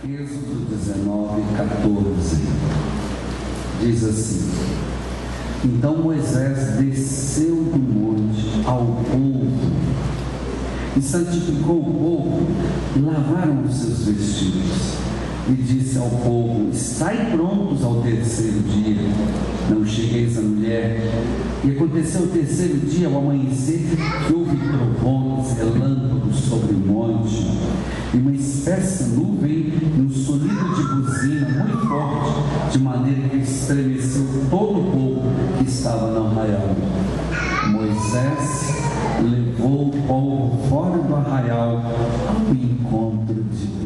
Êxodo 19:14 diz assim: Então Moisés desceu do monte ao povo e santificou o povo, e lavaram os seus vestidos, e disse ao povo: Estai prontos ao terceiro dia, não chegueis a mulher. E aconteceu o terceiro dia, ao amanhecer, que houve trovões, relâmpagos sobre o monte, e uma espessa nuvem e um sonido de buzina muito forte, de maneira que estremeceu todo o povo que estava no arraial. Moisés levou o povo fora do arraial ao encontro de Deus.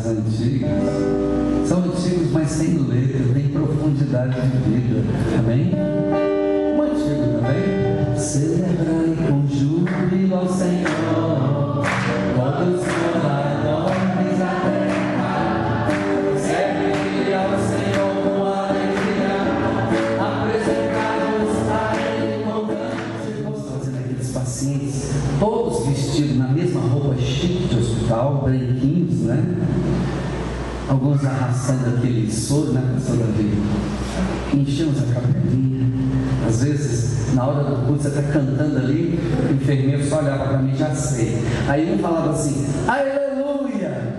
Antigos, são antigos, mas tem letra, tem profundidade de vida, amém? Um antigo também: celebrai com júbilo ao Senhor, todos os moradores da terra, serve ao Senhor com alegria, apresentados a Ele com cânticos. Fazendo aqueles pacientes, todos vestidos na mesma roupa chique de hospital, branquinhos, né? Alguns arrastando aquele soro, né, pastor Davi? Enchemos a capelinha. Às vezes, na hora do culto, você está cantando ali, o enfermeiro só olhava para mim, já sei. Aí um falava assim: aleluia!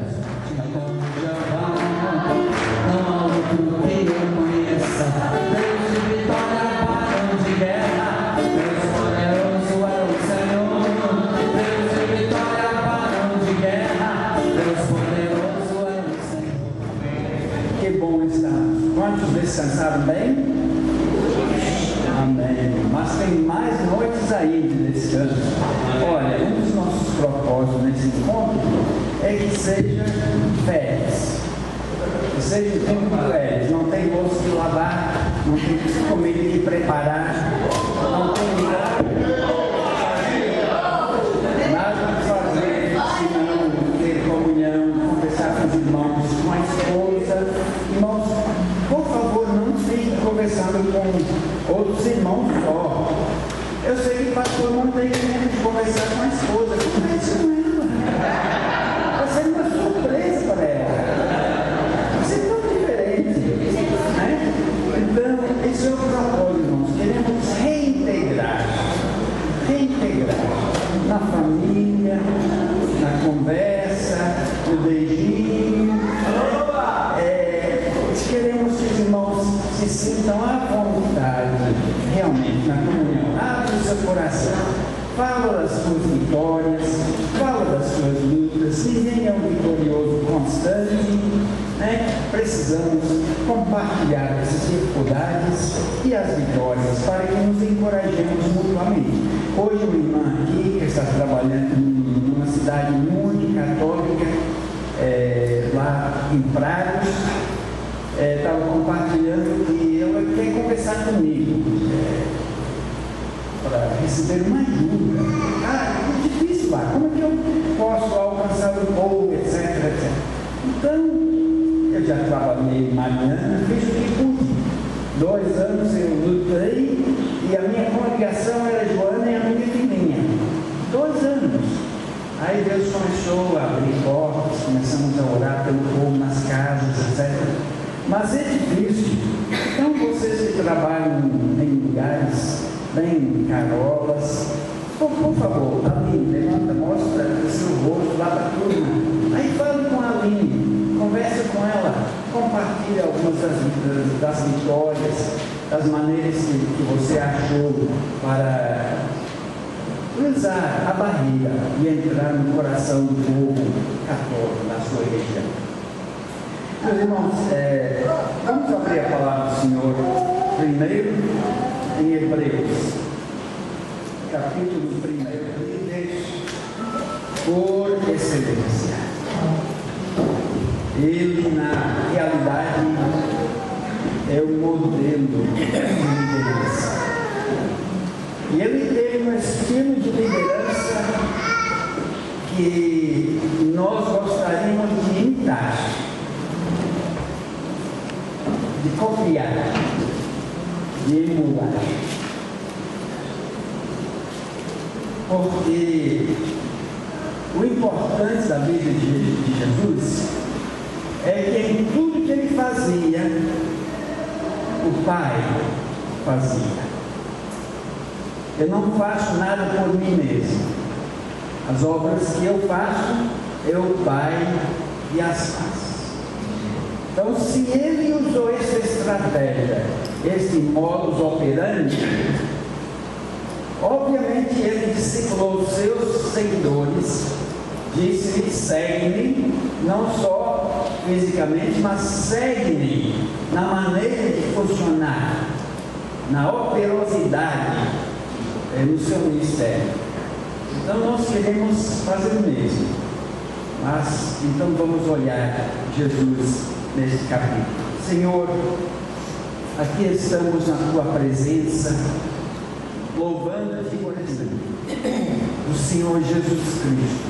Não há outro que eu conheça. Deus de vitória, varão de guerra. Deus poderoso é o Senhor. Deus de vitória, varão de guerra. Deus poderoso. Que bom estar. Quantos descansaram bem? Amém. Mas tem mais noites aí de descanso. Olha, um dos nossos propósitos nesse encontro é que seja férias. Que seja tempo de férias. Não tem louça de lavar, não tem comida de preparar, não tem nada de fazer, senão ter comunhão, conversar com os irmãos, com a esposa. Irmãos, por favor, não fiquem conversando com outros irmãos só. Eu sei que o pastor não tem tempo de conversar com a esposa. Converse com ela. Vai ser uma surpresa para ela. Vai ser tão diferente, né? Então, esse é o propósito, irmãos. Queremos reintegrar na família, na conversa, no beijinho. Queremos que os irmãos se sintam à vontade, realmente, na comunhão. Abre o seu coração, fala das suas vitórias, fala das suas lutas. Ninguém é um vitorioso constante, né? Precisamos compartilhar essas dificuldades e as vitórias para que nos encorajemos mutuamente. Hoje, uma irmã aqui, que está trabalhando numa cidade muito católica, lá em Prados, estava compartilhando que ela quer conversar comigo para receber uma ajuda. É difícil lá, como é que eu posso alcançar o povo, etc. Então, eu já trabalhei Mariana, fiz o que pude. 2 anos eu lutei e a minha congregação era Joana e a minha filhinha. 2 anos. Aí Deus começou a abrir portas, começamos a orar pelo povo nas casas, etc. Mas é difícil. Então vocês que trabalham em lugares bem carolas, por favor, Aline, levanta, mostra o seu rosto lá para a turma. Aí fale com a Aline, conversa com ela, compartilhe algumas das vitórias, das maneiras que você achou para cruzar a barreira e entrar no coração do povo católico da sua região. Meus irmãos, vamos abrir a palavra do Senhor primeiro em Hebreus, capítulo 1, líderes por excelência. Ele, na realidade, é o modelo de liderança. E ele teve um estilo de liderança que nós gostaríamos de imitar, de copiar, de emular. Porque o importante da vida de Jesus é que em tudo que ele fazia, o Pai fazia. Eu não faço nada por mim mesmo. As obras que eu faço, é o Pai que as faz. Então, se ele usou essa estratégia, esse modus operandi, obviamente ele discipulou os seus seguidores, disse-lhes: segue-me, não só fisicamente, mas segue-me na maneira de funcionar, na operosidade no seu ministério. Então nós queremos fazer o mesmo, mas então vamos olhar Jesus neste capítulo. Senhor, aqui estamos na tua presença, louvando-te por esse o Senhor Jesus Cristo,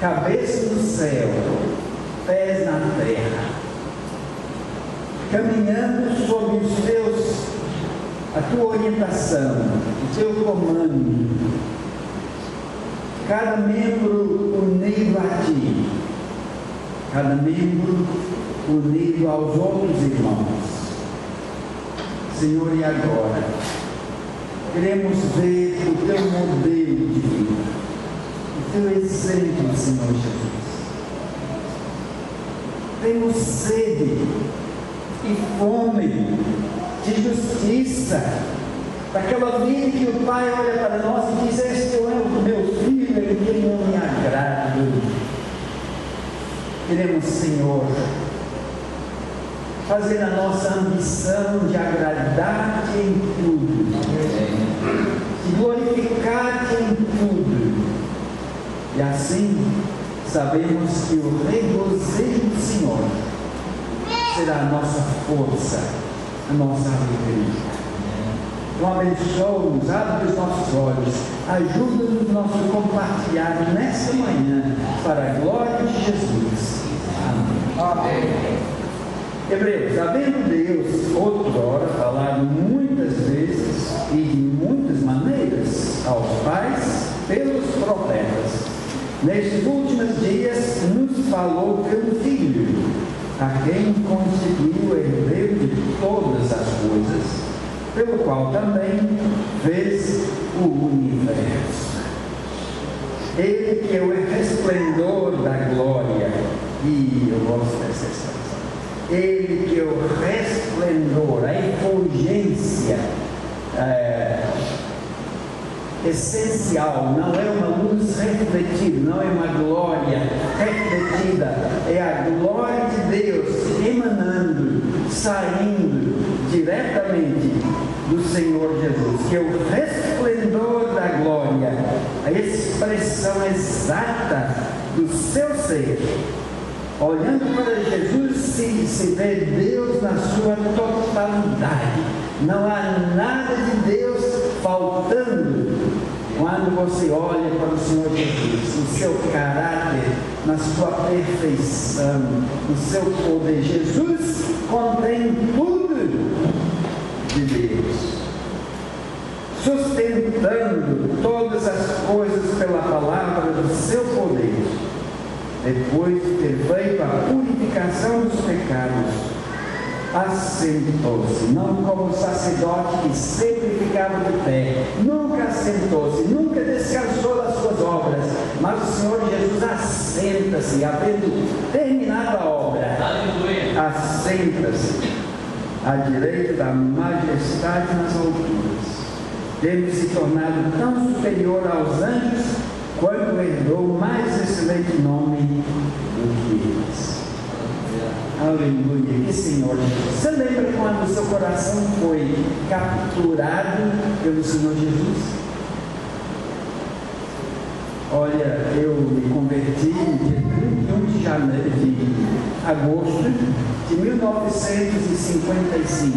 cabeça no céu, pés na terra, caminhando sob a tua orientação, o teu comando, cada membro unido a ti, cada membro unido aos outros irmãos. Senhor, e agora queremos ver o teu modelo de vida, o teu exemplo, Senhor Jesus. Temos sede e fome de justiça, daquela vida que o Pai olha para nós e diz: este é o meu filho, ele tem um me agrado. Queremos, Senhor, fazer a nossa ambição de agradar-te em tudo, de glorificar-te em tudo, e assim sabemos que o regozijo do Senhor será a nossa força, a nossa alegria. Então abençoa-nos, abre os nossos olhos, ajuda-nos a compartilhar nesta manhã para a glória de Jesus. Amém. Hebreus, havendo Deus outrora falado muitas vezes e de muitas maneiras aos pais pelos profetas, nestes últimos dias nos falou pelo Filho, a quem constituiu o herdeiro de todas as coisas, pelo qual também fez o universo. Ele que é o resplendor da glória, e eu gosto dessa expressão, ele que é o resplendor, a efulgência essencial, não é uma luz refletida, não é uma glória refletida, é a glória de Deus emanando, saindo diretamente do Senhor Jesus, que é o resplendor da glória, a expressão exata do seu ser. Olhando para Jesus se vê Deus na sua totalidade, não há nada de Deus faltando quando você olha para o Senhor Jesus, no seu caráter, na sua perfeição, no seu poder. Jesus contém tudo de Deus, sustentando todas as coisas pela palavra do seu poder. Depois de ter feito a purificação dos pecados, assentou-se, não como sacerdote que sempre ficava de pé, nunca assentou-se, nunca descansou das suas obras, mas o Senhor Jesus assenta-se, havendo terminado a obra, assenta-se à direita da majestade nas alturas, tendo se tornado tão superior aos anjos, quando herdou mais excelente nome do que eles. Aleluia, que Senhor Jesus. Você lembra quando o seu coração foi capturado pelo Senhor Jesus? Olha, eu me converti no dia 31 de janeiro, de agosto de 1955.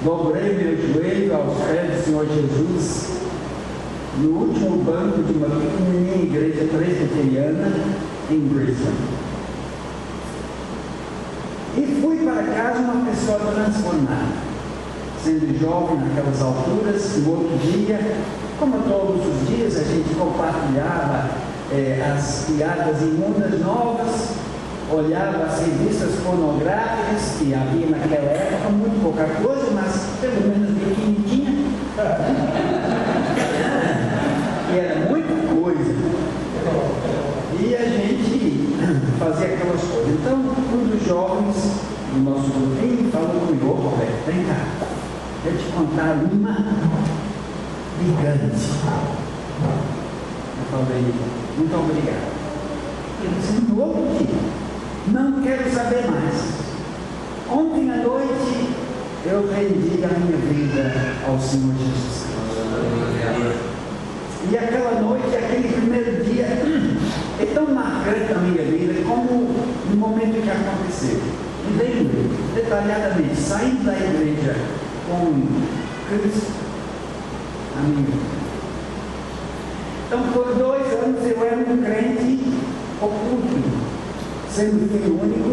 Dobrei meu joelho aos pés do Senhor Jesus no último banco de uma pequenininha igreja presbiteriana em Brisbane. E fui para casa uma pessoa transformada, sendo jovem naquelas alturas. No outro dia, como todos os dias, a gente compartilhava as piadas imundas novas, olhava as revistas pornográficas que havia naquela época, muito pouca coisa, mas pelo menos biquíni tinha. E era muita coisa. E a gente fazia aquelas coisas. Então, um dos jovens do nosso grupinho falou comigo: ô Roberto, vem cá, deixa eu te contar uma gigante. Eu falei: muito obrigado. Ele disse: no outro dia, não quero saber mais. Ontem à noite eu rendi a minha vida ao Senhor Jesus Cristo. E aquela noite, aquele primeiro dia, é tão marcante na minha vida como no momento que aconteceu. Me lembro detalhadamente, saindo da igreja com Cristo na minha vida. Então, por 2 anos eu era um crente oculto, sendo filho único.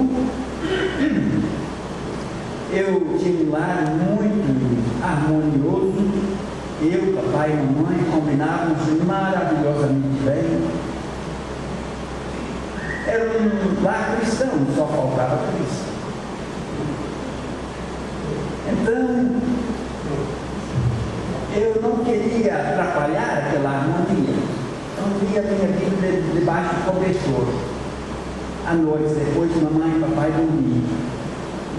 Eu tinha um lar muito harmonioso. Eu, papai e mamãe combinávamos maravilhosamente bem. Era um lar cristão, só faltava Cristo. Então, eu não queria atrapalhar aquela harmonia. Então, via a minha vida debaixo do cobertor. À noite, depois de mamãe e papai dormir,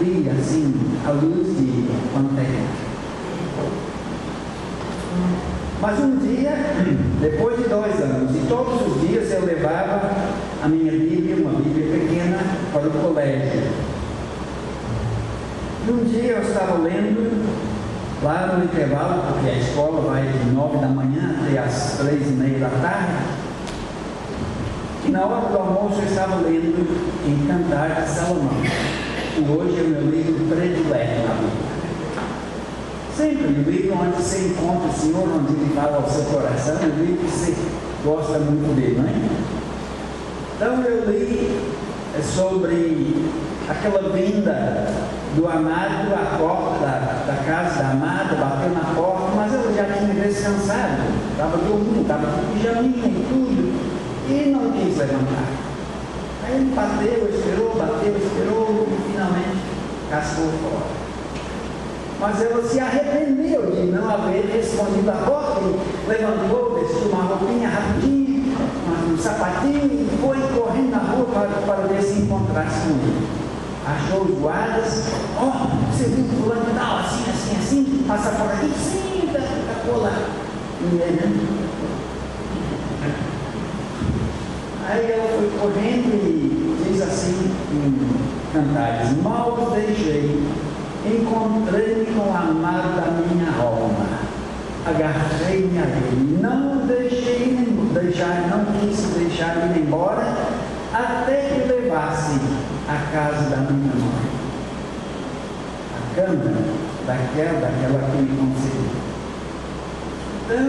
via assim a luz de lanterna. Mas um dia, depois de 2 anos, e todos os dias eu levava a minha Bíblia, uma Bíblia pequena, para o colégio. E um dia eu estava lendo, lá no intervalo, porque a escola vai de 9 da manhã até as 3:30 da tarde, e na hora do almoço eu estava lendo em Cantar de Salomão, que hoje é o meu livro predileto na Bíblia. Sempre o livro onde você encontra o Senhor, onde Ele fala ao seu coração, é um livro que você gosta muito dele, não é? Então eu li sobre aquela vinda do amado à porta da casa da amada, bateu na porta, mas ela já tinha descansado, estava dormindo, estava com pijaminha e tudo, e não quis levantar. Aí ele bateu, esperou, e finalmente cascou fora. Mas ela se arrependeu de não haver respondido a porta, e levantou, vestiu uma roupinha rapidinho, um sapatinho, e foi correndo na rua para ver se encontrasse com ele. Achou os guardas: você viu o fulano e tal, assim, passa por aqui? Sim, ficou lá. Aí ela foi correndo e diz assim em Cantares: mal os deixei, encontrei-me com o amado da minha alma, agarrei-me a ele, não quis deixar ele embora, até que levasse a casa da minha mãe, a cama daquela que me concedeu. Então,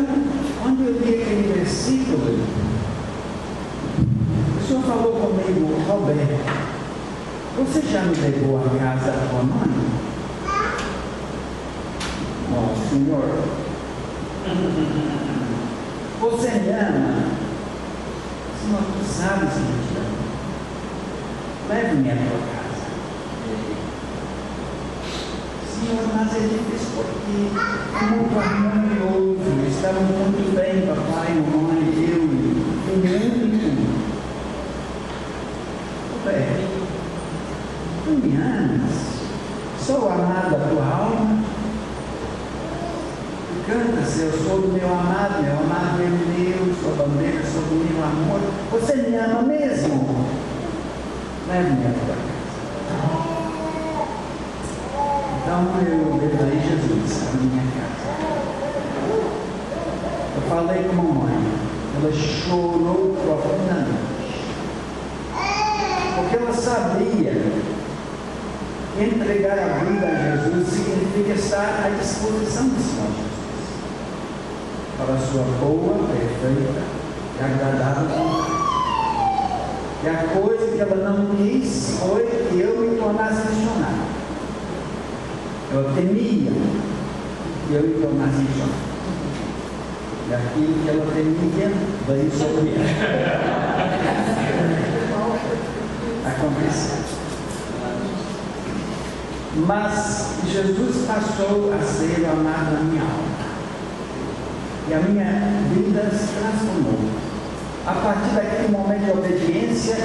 quando eu li aquele versículo, o Senhor falou comigo: Roberto, você já me levou à casa da tua mãe? Não, Senhor. Você me ama? Senhor, tu sabes que eu te amo. Leve-me à tua casa. Senhor, mas é difícil porque é muito harmonioso. Estamos muito bem, papai, mamãe, eu e o mundo. Roberto, tu me amas? Sou amado da tua alma? Canta-se: eu sou do meu amado é meu, sou bandeira, sou do meu amor. Você me ama mesmo? Leve-me à tua casa. Então eu levei Jesus à minha casa. Eu falei com a mamãe, ela chorou profundamente, porque ela sabia que entregar a vida a Jesus significa estar à disposição do Senhor Jesus. para a sua boa, perfeita e agradável vontade. E a coisa que ela não quis foi que eu me tornasse missionário. Ela temia que eu me tornasse missionário. E aquilo que ela temia veio sobre ela. Aconteceu. Mas Jesus passou a ser o amado na minha alma. E a minha vida se transformou. A partir daquele momento de obediência,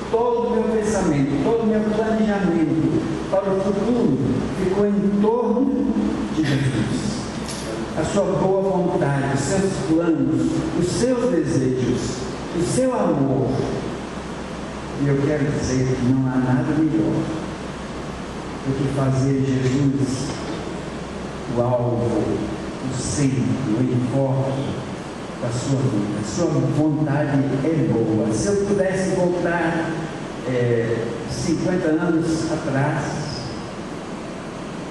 todo o meu pensamento, todo o meu planejamento para o futuro ficou em torno de Jesus. A sua boa vontade, os seus planos, os seus desejos, o seu amor. E eu quero dizer que não há nada melhor do que fazer Jesus o alvo, o centro, o enfoque da sua vida. A sua vontade é boa. Se eu pudesse voltar 50 anos atrás,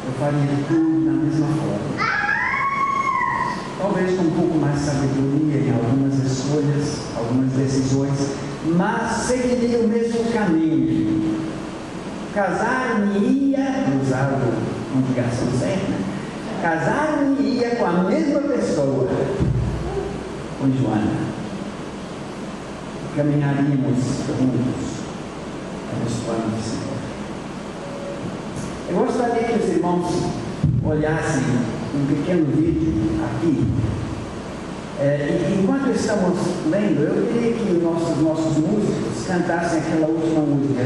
eu faria tudo da mesma forma. Talvez com um pouco mais de sabedoria em algumas escolhas, algumas decisões, mas seguiria o mesmo caminho. Casar-me-ia, usar a conjugação certa, casar-me-ia com a mesma pessoa, com Joana. Caminharíamos juntos nos planos do Senhor. Eu gostaria que os irmãos olhassem um pequeno vídeo aqui. Enquanto estamos lendo, eu queria que os nossos músicos cantassem aquela última música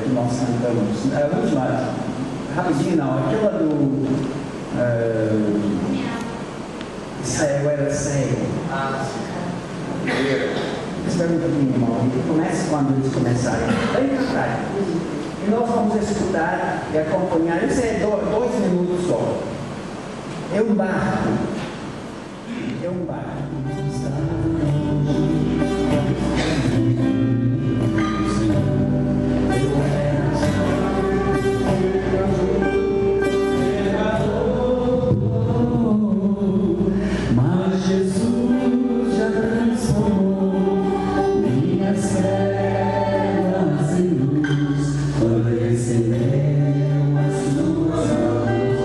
que nós cantamos. A última, rapidinho não, aquela do Céu era céu. Espera um pouquinho, irmão. Comece quando eles começarem. Vem cantar. E nós vamos escutar e acompanhar. Isso é 2 minutos só. É um barco. É um barco. Mas Jesus já transformou minhas trevas em luz, quando recebeu as suas mãos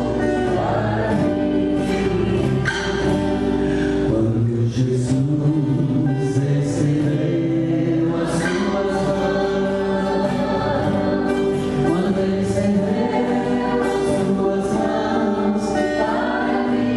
para mim. Quando Jesus recebeu as suas mãos, quando recebeu as suas mãos para mim.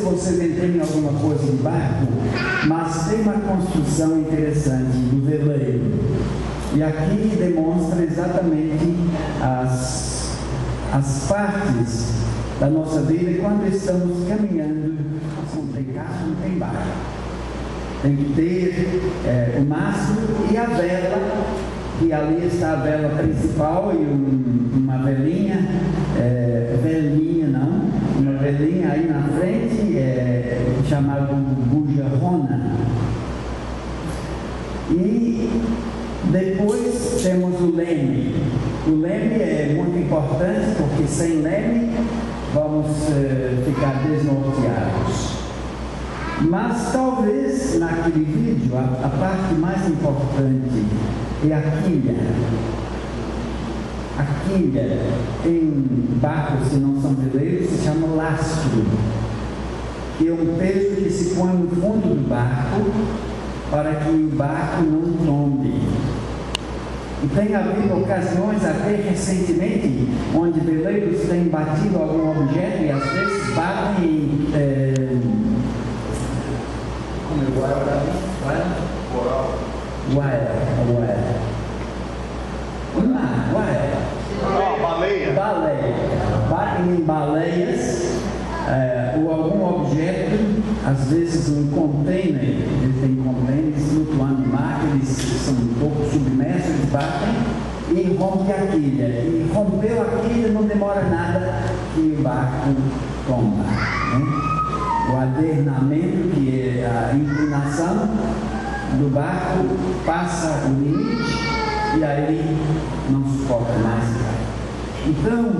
Vocês entendem alguma coisa de barco, mas tem uma construção interessante do veleiro. E aqui demonstra exatamente as partes da nossa vida quando estamos caminhando. Não tem carro, não tem barco. Tem que ter o mastro e a vela, e ali está a vela principal e uma velinha, uma velinha aí na frente, chamada bujarrona. E depois temos o leme. O leme é muito importante porque sem leme vamos ficar desnorteados. Mas talvez naquele vídeo a parte mais importante é a quilha. A quilha em barcos que não são veleiros se chama lastro, que é um peso que se põe no fundo do barco para que o barco não tombe. E tem havido ocasiões, até recentemente, onde veleiros têm batido algum objeto e às vezes batem em baleia. Batem em baleias ou algum objeto, às vezes um container, eles têm containers flutuando no mar, eles são um pouco submersos, eles batem e rompem a quilha. E rompeu a quilha, não demora nada que o barco tomba, né? O adernamento, que é a inclinação do barco, passa o limite e aí não suporta mais. Então,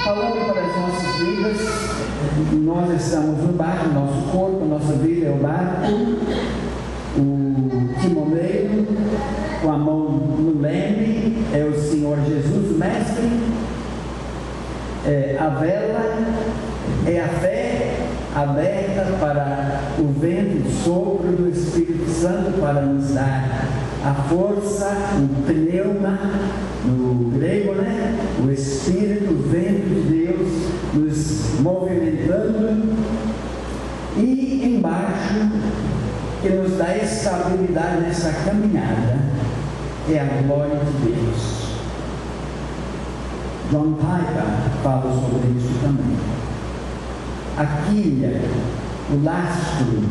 falando para as nossas vidas, nós estamos no barco, nosso corpo, nossa vida é o barco, o timoneiro com a mão no leme é o Senhor Jesus, o Mestre, a vela é a fé aberta para o vento e sopro do Espírito Santo para nos dar a força, o pneuma, no grego, né? O Espírito, o vento de Deus nos movimentando, e embaixo, que nos dá estabilidade nessa caminhada, é a glória de Deus. John Piper fala sobre isso também. A quilha, o lastro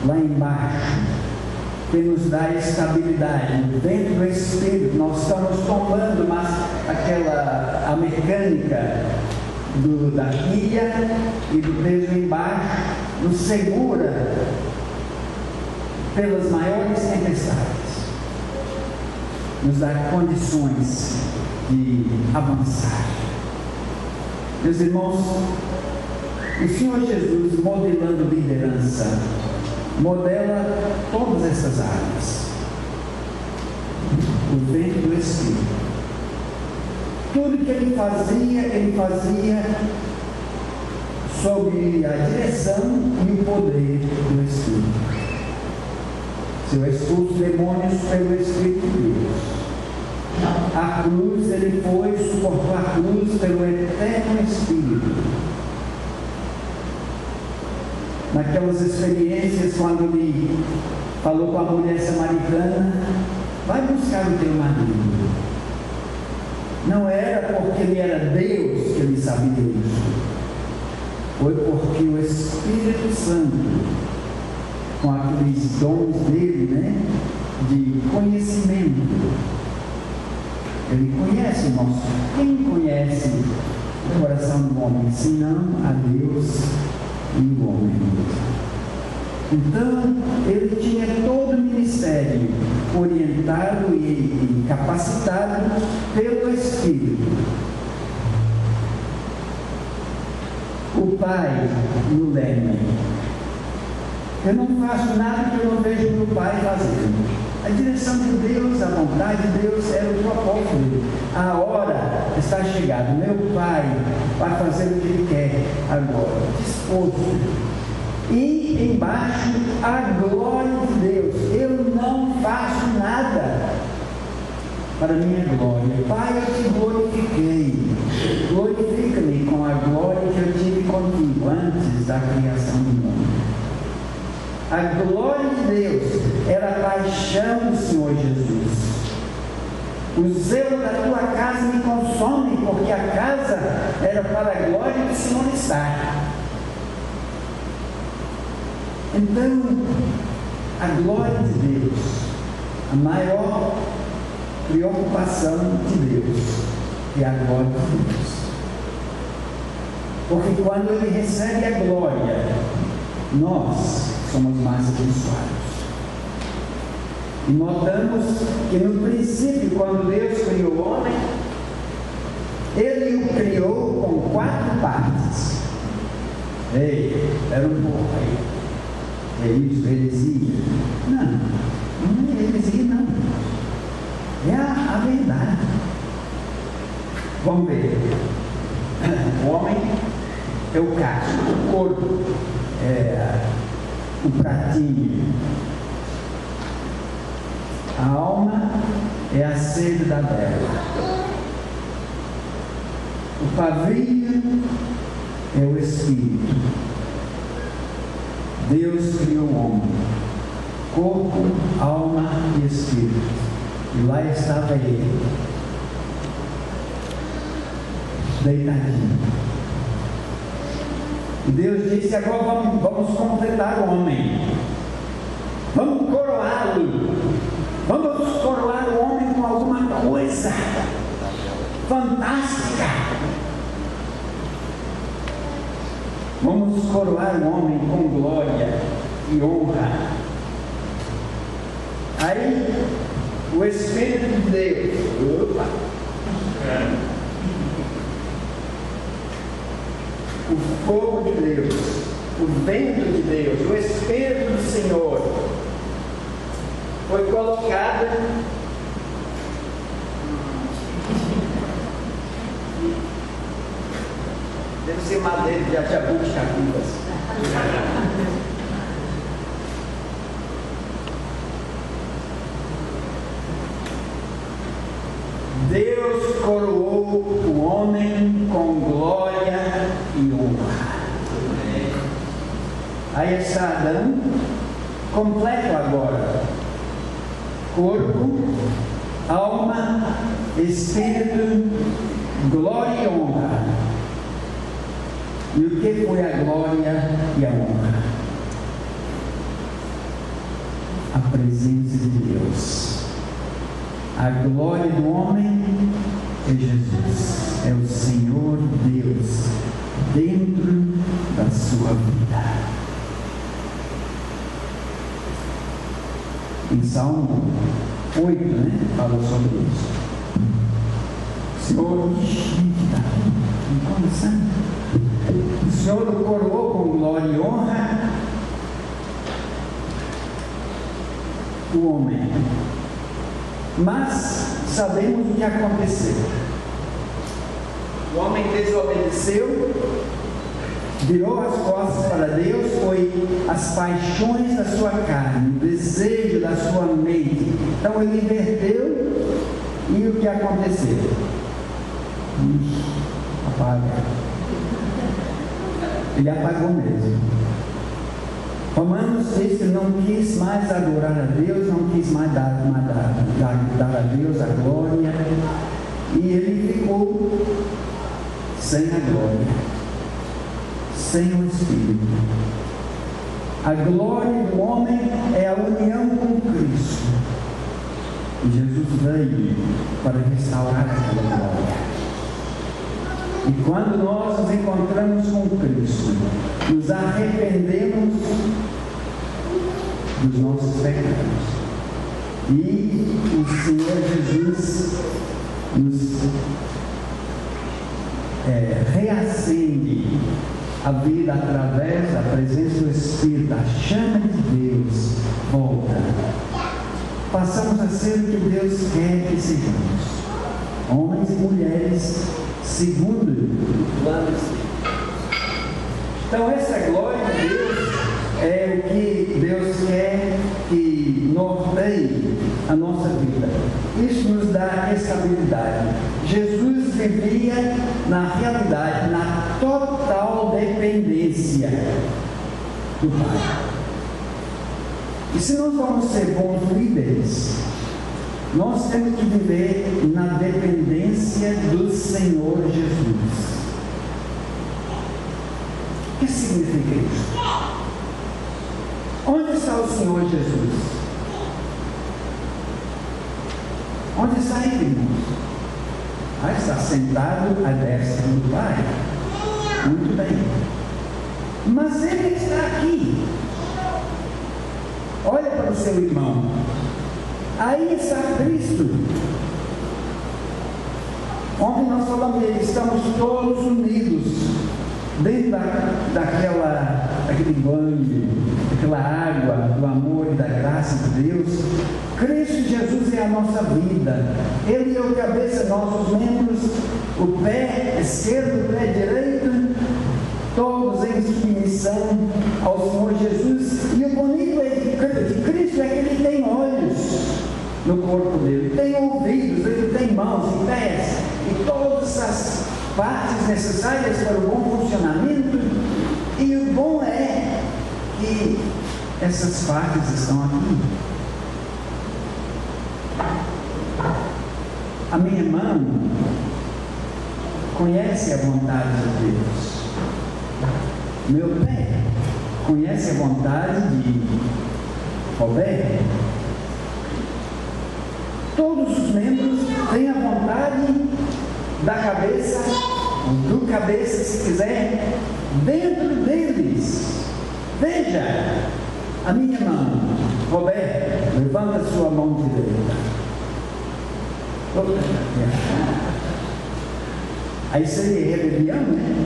lá embaixo, que nos dá estabilidade dentro do Espírito. Nós estamos tombando, mas a mecânica da quilha e do peso embaixo nos segura pelas maiores tempestades, nos dá condições de avançar. Meus irmãos, o Senhor Jesus, modelando liderança, modela todas essas áreas. O vento do Espírito. Tudo que ele fazia sob a direção e o poder do Espírito. Se eu expulso demônios pelo Espírito de Deus. A cruz, ele foi, suportou a cruz pelo eterno Espírito. Naquelas experiências, quando ele falou com a mulher samaritana, vai buscar o teu marido. Não era porque ele era Deus que ele sabia isso. Foi porque o Espírito Santo, com aqueles dons dele, né, de conhecimento, ele conhece o nosso. Quem conhece o coração do homem, senão a Deus e o homem. Então, ele tinha todo o ministério orientado e capacitado pelo Espírito. O Pai no leme. Eu não faço nada que eu não vejo meu Pai fazendo. A direção de Deus, a vontade de Deus era o propósito dele. A hora está chegada. Meu Pai vai fazer o que Ele quer agora, disposto. E embaixo, a glória de Deus. Eu não faço nada para a minha glória. Pai, eu te glorifiquei. Glorifica-me com a glória que eu tive contigo antes da criação do mundo. A glória de Deus era a paixão do Senhor Jesus. O zelo da tua casa me consome, porque a casa era para a glória do Senhor estar. Então, a glória de Deus, a maior preocupação de Deus é a glória de Deus. Porque quando Ele recebe a glória, nós somos mais abençoados. E notamos que no princípio, quando Deus criou o homem, Ele o criou com 4 partes. Ei, era um pouco aí. É isso, heresia? Não é heresia, não. É a verdade. Vamos ver. O homem é o casco, o corpo é o pratinho. A alma é a sede da vela. O pavio é o espírito. Deus criou o homem, corpo, alma e espírito. E lá estava ele, deitadinho. E Deus disse: agora vamos completar o homem. Vamos coroá-lo. Vamos coroar o homem com alguma coisa fantástica. Vamos coroar o homem com glória e honra. Aí, o Espírito de Deus, o fogo de Deus, o vento de Deus, o Espírito do Senhor, foi colocado deve ser madeira de jabuticabas. Deus coroou o homem com glória e honra. Aí está Adão, completo agora. Corpo, alma, espírito, glória e honra. E o que foi a glória e a honra? A presença de Deus. A glória do homem é Jesus, é o Senhor Deus dentro da sua vida. Em Salmo 8, fala sobre isso. Senhor, o Senhor o coroou com glória e honra, o homem. Mas sabemos o que aconteceu. O homem desobedeceu, virou as costas para Deus, foi as paixões da sua carne, o desejo da sua mente. Então ele inverteu, e o que aconteceu? Apaga. Ele apagou mesmo. Romanos diz que não quis mais adorar a Deus, não quis mais dar a Deus a glória, e ele ficou sem a glória, sem o Espírito. A glória do homem é a união com Cristo. E Jesus veio para restaurar aquela glória. E quando nós nos encontramos com Cristo, nos arrependemos dos nossos pecados. E o Senhor Jesus nos reacende a vida através da presença do Espírito, a chama de Deus volta. Passamos a ser o que Deus quer que sejamos, homens e mulheres segundo o plano de Deus. Então essa glória de Deus é o que Deus quer que norteie a nossa vida. Isso nos dá estabilidade. Jesus vivia na realidade, na total dependência do Pai. E se nós vamos ser bons líderes, nós temos que viver na dependência do Senhor Jesus. O que significa isso? Onde está o Senhor Jesus? Onde está Ele, irmãos? Está sentado à destra do Pai. Muito bem. Mas Ele está aqui. Olha para o seu irmão. Aí está Cristo. Ontem nós falamos dele, estamos todos unidos dentro daquele banho, daquela água, do amor e da graça de Deus. Cristo Jesus é a nossa vida. Ele é o cabeça, nós os membros, o pé esquerdo, o pé direito, todos em submissão ao Senhor Jesus. E o bonito de Cristo é que Ele tem olhos no corpo dele, tem ouvidos, Ele tem mãos e pés, e todas as partes necessárias para o bom funcionamento. E o bom é que essas partes estão aqui. A minha mão conhece a vontade de Deus. Meu pé conhece a vontade de Roberto. Todos os membros têm a vontade da cabeça, do cabeça, se quiser, dentro deles. Veja, a minha mão. Roberto, levanta a sua mão direita. Aí seria rebelião, né?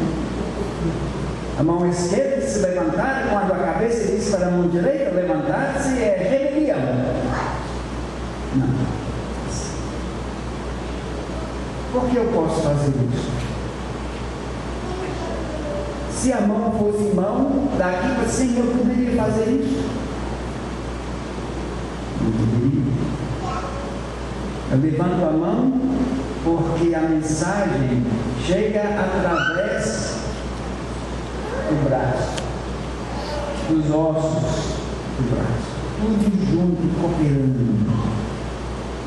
A mão esquerda se levantar, quando a cabeça diz para a mão direita levantar-se, é rebelião. Não. Por que eu posso fazer isso? Se a mão fosse mão, daqui para cima eu poderia fazer isso? Não poderia. Eu levanto a mão porque a mensagem chega através do braço, dos ossos do braço, tudo junto, cooperando.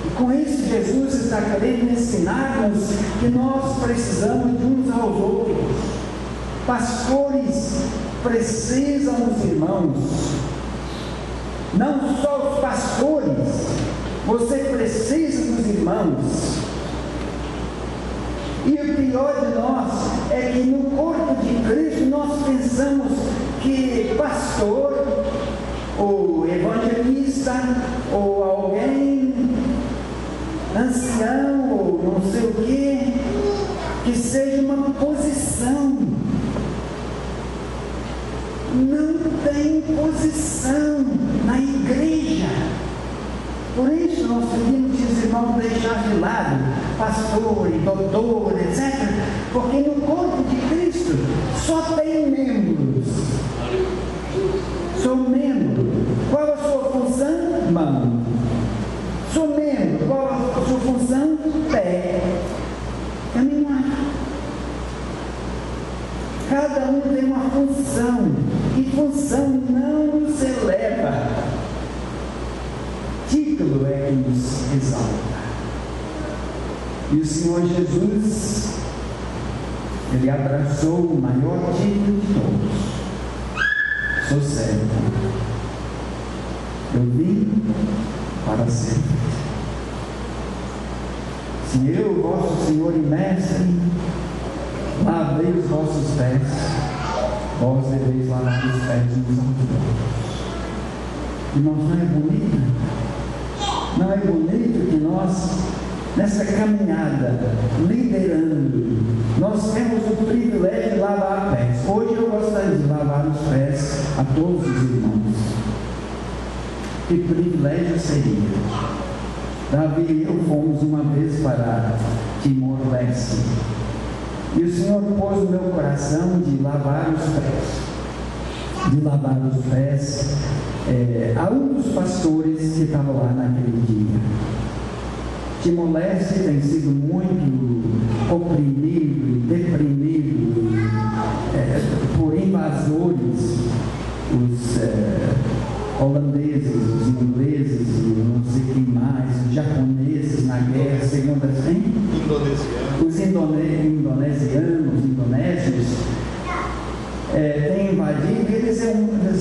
E com isso Jesus está querendo ensinar-nos que nós precisamos de uns aos outros. Pastores precisam dos irmãos, não só os pastores, você precisa dos irmãos. E o pior de nós é que no corpo de Cristo nós pensamos que pastor, ou evangelista, ou alguém ancião, ou não sei o que seja uma posição. Não tem posição na igreja. Por isso nós pedimos que os irmãos deixar de lado pastor e doutor, etc. Porque no corpo de Cristo só tem membros. Sou membro. Qual a sua função? Mão. Sou membro. Qual a sua função? Pé. Caminhar. Cada um tem uma função. E função não nos eleva. Título é que nos exalta. E o Senhor Jesus, Ele abraçou o maior título de todos. Sou servo. Eu vim para servir. Se eu, vosso Senhor e Mestre, lavei os vossos pés, vós deveis lavar os pés uns aos outros. Irmãos, não é bonito? Não é bonito que nós, nessa caminhada, liderando, nós temos o privilégio de lavar pés. Hoje eu gostaria de lavar os pés a todos os irmãos. Que privilégio seria! Davi e eu fomos uma vez para Timor-Leste. E o Senhor pôs no meu coração de lavar os pés. De lavar os pés a um dos pastores que estava lá naquele dia. Timor-Leste tem sido muito oprimido e deprimido por invasores, os holandeses, os ingleses, não sei quem mais, os japoneses na guerra, segundo assim, os indonesianos, indonésios, tem invadido, eles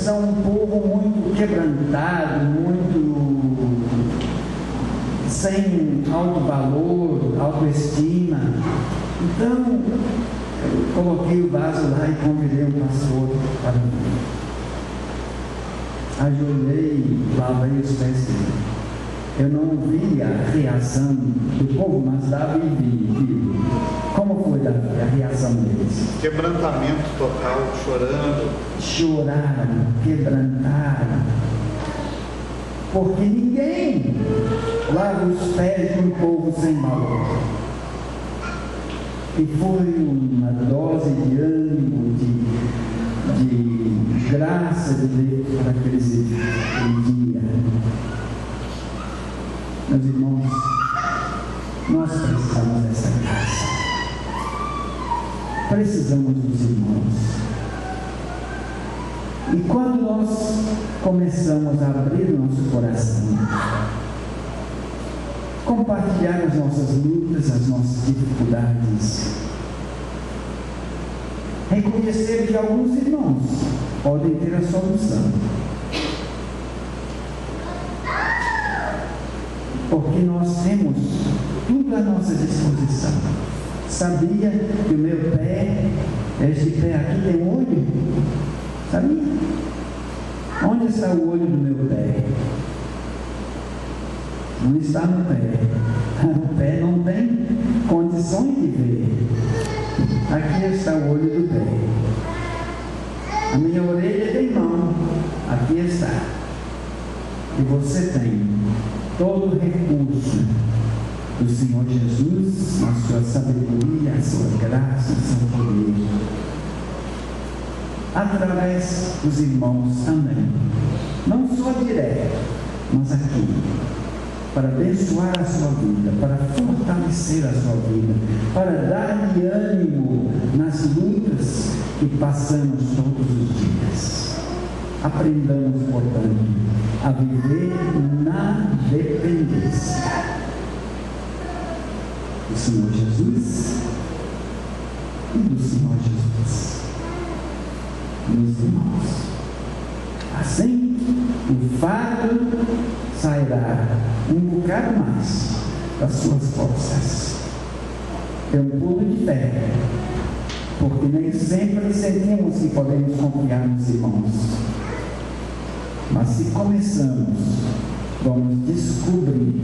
são um povo muito quebrantado, muito sem alto valor, autoestima. Então, eu coloquei o vaso lá e convidei um pastor para mim. Ajoelhei, lavei os pés dele. Eu não vi a reação do povo, mas Davi viu. Como foi a reação deles? Quebrantamento total, chorando. Choraram, quebrantaram. Porque ninguém lava os pés de um povo sem valor. E foi uma dose de ânimo, de graça de Deus para aquele dia. Meus irmãos, nós precisamos dessa graça. Precisamos dos irmãos. E quando nós começamos a abrir o nosso coração, compartilhar as nossas lutas, as nossas dificuldades, reconhecer que alguns irmãos podem ter a solução. Porque nós temos tudo à nossa disposição. Sabia que o meu pé, este pé aqui tem um olho? Sabia? Onde está o olho do meu pé? Não está no pé. O pé não tem condições de ver. Aqui está o olho do pé. A minha orelha tem mão. Aqui está. E você tem todo o recurso do Senhor Jesus, a sua sabedoria, a sua graça, o seu poder, através dos irmãos também, não só direto, mas aqui, para abençoar a sua vida, para fortalecer a sua vida, para dar-lhe ânimo nas lutas que passamos todos os dias. Aprendamos, portanto, a viver na dependência do Senhor Jesus e do Senhor Jesus, meus irmãos. Assim, o fardo sairá um bocado mais das suas forças. É um pulo de fé, porque nem sempre sentimos que podemos confiar nos irmãos. Mas se começamos, vamos descobrir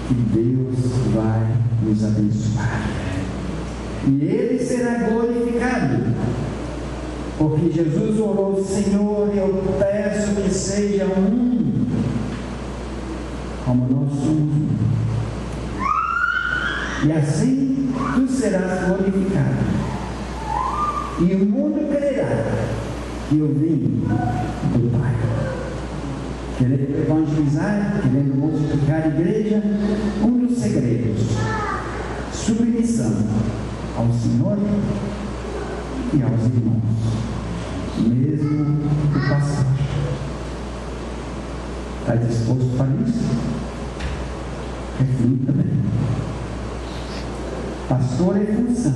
que Deus vai nos abençoar. E Ele será glorificado. Porque Jesus orou: Senhor, eu peço que seja um, como nós somos um. E assim tu serás glorificado. E o mundo crerá que eu vim do Pai. Querendo evangelizar, querendo multiplicar a igreja, um dos segredos: submissão ao Senhor e aos irmãos, mesmo o pastor. Está disposto para isso? Reflita também. Pastor é função.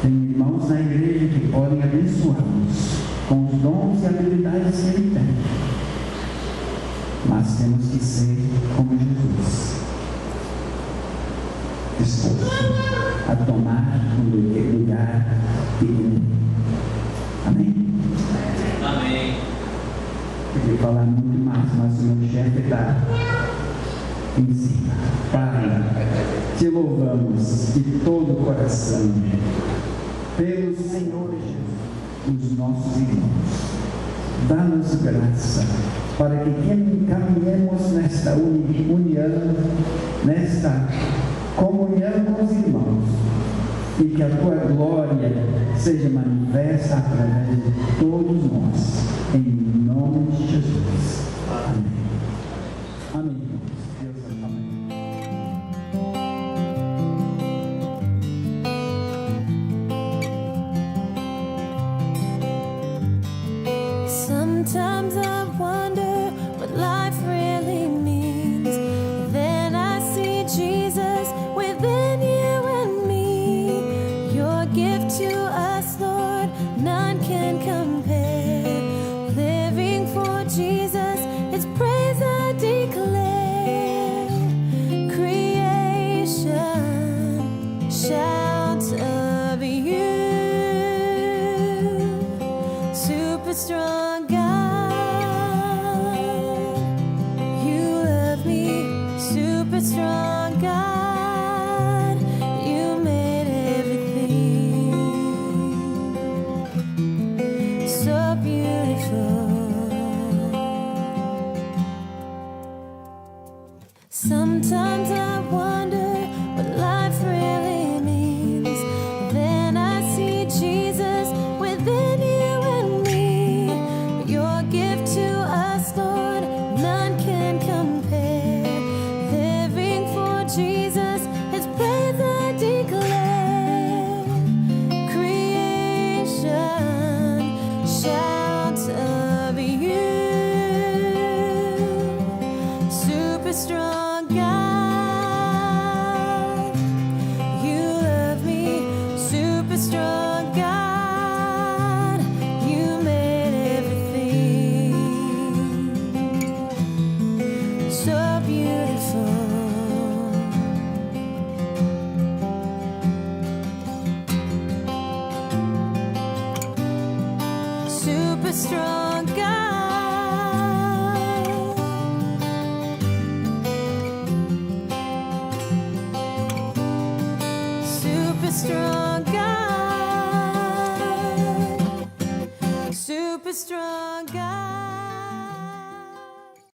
Tem irmãos na igreja que podem abençoá-los com os dons e habilidades que ele tem. Mas temos que ser como Jesus, disposto a tomar um lugar digno. Amém? Amém. Eu queria falar muito mais, mas o meu chefe está em cima. Pai, te louvamos de todo o coração pelo Senhor Jesus, os nossos irmãos. Dá-nos graça para que caminhemos nesta união, nesta comunhão com os irmãos, e que a tua glória seja manifesta através de todos nós, em nome de Jesus. Amém. Amém, irmãos. Deus amém. Sometimes I wonder what life really means. Then I see Jesus within you and me. Your gift to